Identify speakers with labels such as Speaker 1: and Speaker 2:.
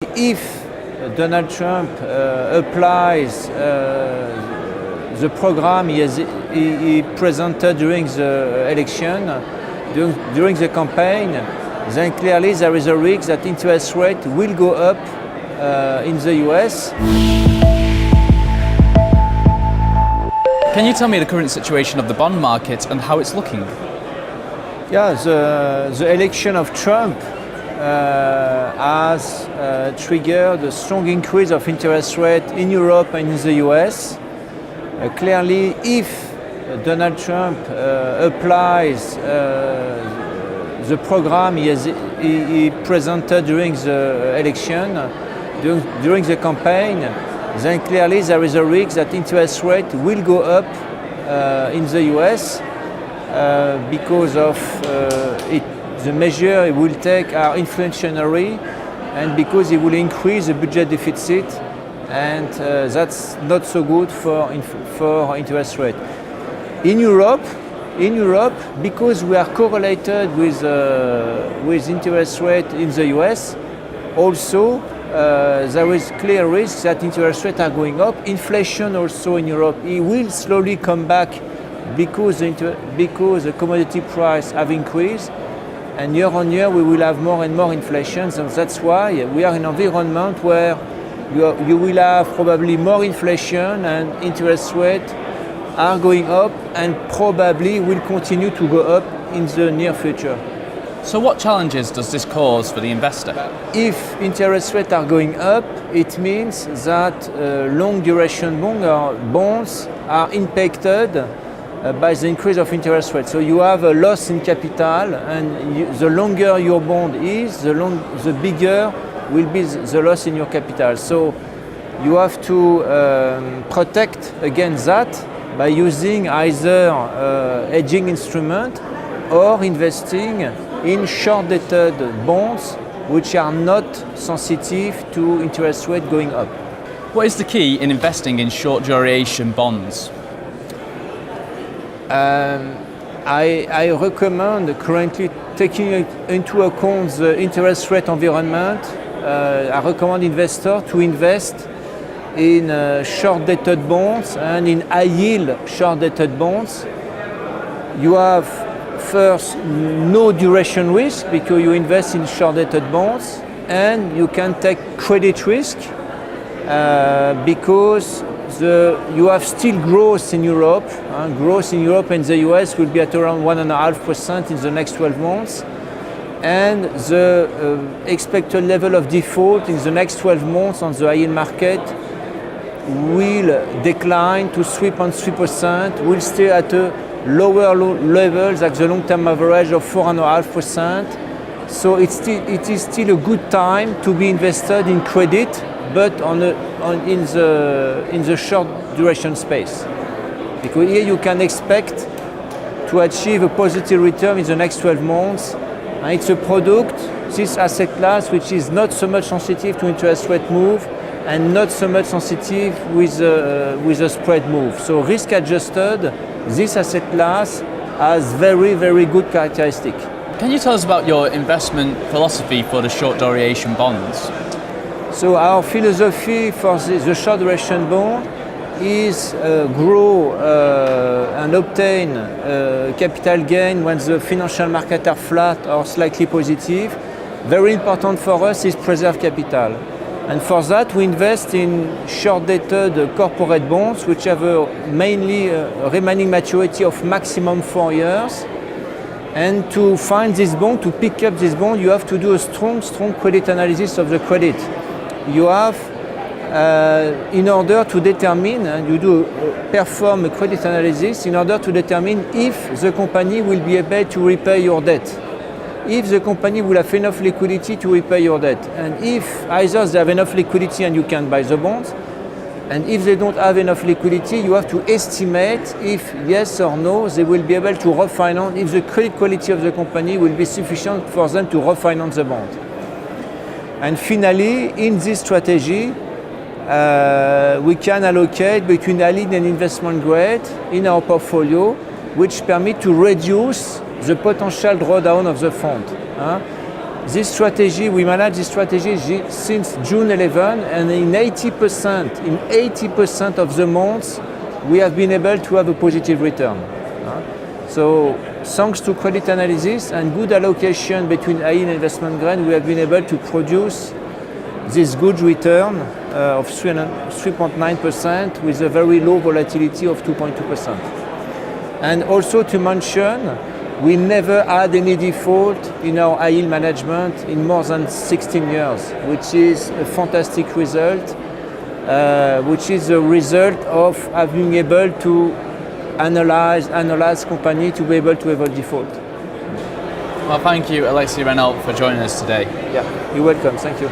Speaker 1: If Donald Trump applies the program he presented during the election, during the campaign, then clearly there is a risk that interest rate will go up in the US.
Speaker 2: Can you tell me the current situation of the bond market and how it's looking?
Speaker 1: Yeah, the election of Trump has triggered a strong increase of interest rate in Europe and in the US. Clearly, if Donald Trump applies the program he presented during the election, during the campaign, then clearly there is a risk that interest rate will go up in the US because of the measure it will take are inflationary and because it will increase the budget deficit, and that's not so good for interest rate. In Europe, because we are correlated with interest rate in the US, also there is clear risk that interest rates are going up. Inflation also in Europe, it will slowly come back because the commodity price have increased, and year on year we will have more and more inflation. So that's why we are in an environment where you will have probably more inflation and interest rates are going up and probably will continue to go up in the near future.
Speaker 2: So what challenges does this cause for the investor?
Speaker 1: If interest rates are going up, it means that long duration bonds are impacted by the increase of interest rates. So you have a loss in capital, and the longer your bond is, the bigger will be the loss in your capital. So you have to protect against that by using either hedging instrument or investing in short-dated bonds which are not sensitive to interest rate going up.
Speaker 2: What is the key in investing in short duration bonds?
Speaker 1: I recommend currently taking into account the interest rate environment. I recommend investors to invest in short-dated bonds and in high-yield short-dated bonds. You have first no duration risk because you invest in short-dated bonds, and you can take credit risk because you have still growth in Europe. Growth in Europe and the US will be at around 1.5% in the next 12 months. And the expected level of default in the next 12 months on the high-yield market will decline to 3.3%, will stay at a lower level than the long-term average of 4.5%. So it is still a good time to be invested in credit, but in the short duration space. Because here you can expect to achieve a positive return in the next 12 months. And it's a product, this asset class, which is not so much sensitive to interest rate move and not so much sensitive with a spread move. So risk adjusted, this asset class has very, very good characteristics.
Speaker 2: Can you tell us about your investment philosophy for the short duration bonds?
Speaker 1: So our philosophy for the short duration bond is grow and obtain capital gain when the financial markets are flat or slightly positive. Very important for us is preserve capital. And for that we invest in short-dated corporate bonds which have mainly a remaining maturity of maximum 4 years. And to find this bond, to pick up this bond, you have to do a strong credit analysis of the credit. You have, in order to determine, and you perform a credit analysis in order to determine if the company will be able to repay your debt. If the company will have enough liquidity to repay your debt, and if either they have enough liquidity and you can buy the bonds, and if they don't have enough liquidity, you have to estimate if yes or no they will be able to refinance, if the credit quality of the company will be sufficient for them to refinance the bond. And finally, in this strategy, we can allocate between high-yield and investment grade in our portfolio, which permit to reduce the potential drawdown of the fund. This strategy, we manage this strategy since June 11, and in 80% of the months, we have been able to have a positive return. So, thanks to credit analysis and good allocation between high yield and investment grade, we have been able to produce this good return of 3.9% with a very low volatility of 2.2%. And also to mention, we never had any default in our high yield management in more than 16 years, which is a fantastic result, which is a result of having able to analyze company to be able to avoid default.
Speaker 2: Well, thank you, Alexis Renault, for joining us today.
Speaker 1: Yeah, you're welcome. Thank you.